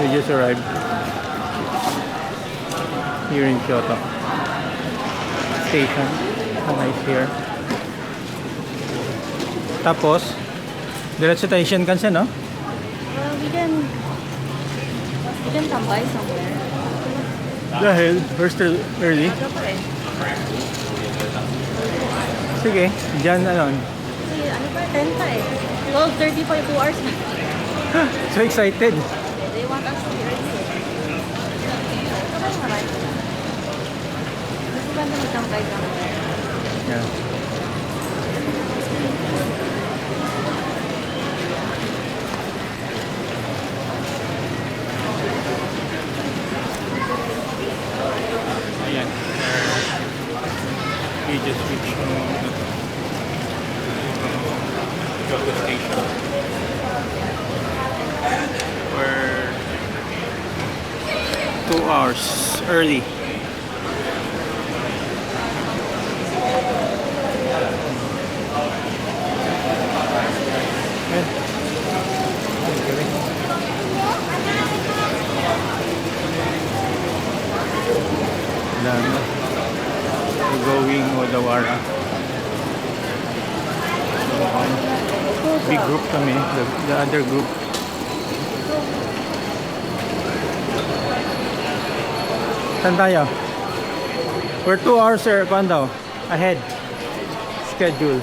We just arrived here in Kyoto Station. How nice here. Tapos, diretso tayo Shinkansen, no? We can tambay somewhere. Dahil, we're still early. Sige, dyan ano. Kasi ano pa, 10 pa eh. 12:30 pa yung 2 hours na. So excited. They want us to be early. Ito ba yung marami? Mas maganda magtambay somewhere. Yeah. Ayan. We just reached Kyoto Station. We're 2 hours early. Ayan. Ang galing. Dami. We're going Odawara. Big group kami, the other group. Saan tayo? We're 2 hours kuan daw ahead schedule.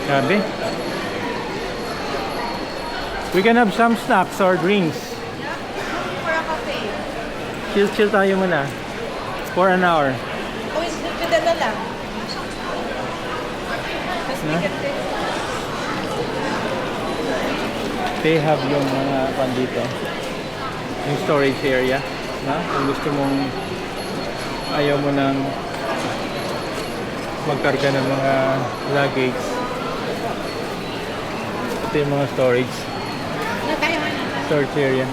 Sabi? We can have some snacks or drinks. For a cafe. Chill tayo muna for an hour. Oh, is it na lang? Na? They have yung mga pan dito. Yung storage area. Na? Kung gusto mong ayaw mo nang magkarga ng mga luggage. Ito yung mga storage. Storage area.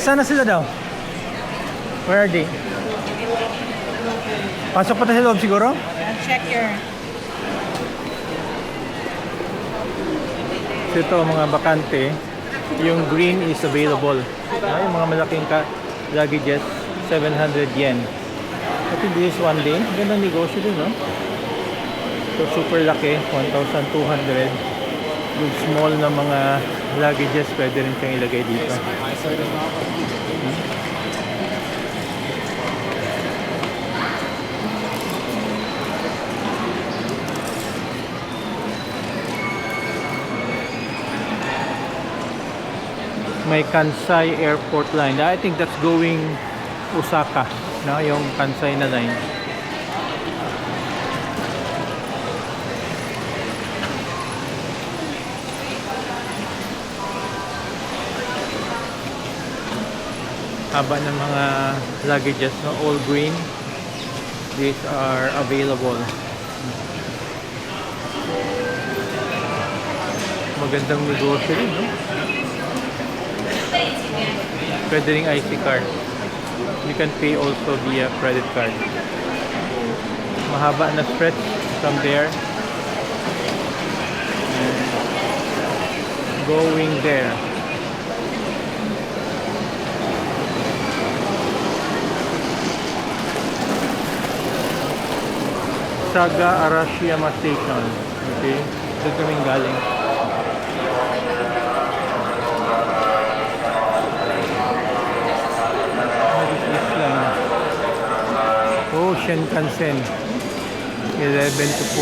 Sana sila daw? Where are they? Pasok pa tayo sa loob siguro? Check your... So ito mga bakante, yung green is available. Yung mga malaking luggages, 700 yen. I think this is one day. Gandang negosyo din, no? So super laki, 1,200. Yung small na mga luggages, pwede rin siyang ilagay dito. May Kansai Airport line. I think that's going Osaka, no? Yung Kansai na line. Haba ng mga luggages, no? All green. These are available. Magandang negosyo rin, no? Pwede ring IC card. You can pay also via credit card. Mahaba na stretch from there. And going there. Saga Arashiyama Station. Okay? Doon kaming galing. Oh, Shinkansen 11 to 14.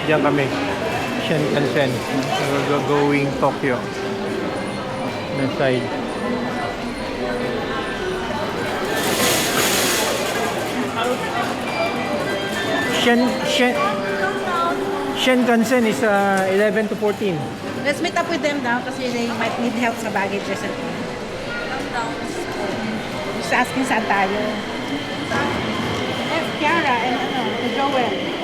Diyan kami Shinkansen. We're going Tokyo na side. Shinkansen is 11 to 14. Let's meet up with them now kasi they might need help sa baggages. Just asking saan tayo. Yes, Kiara and Joel.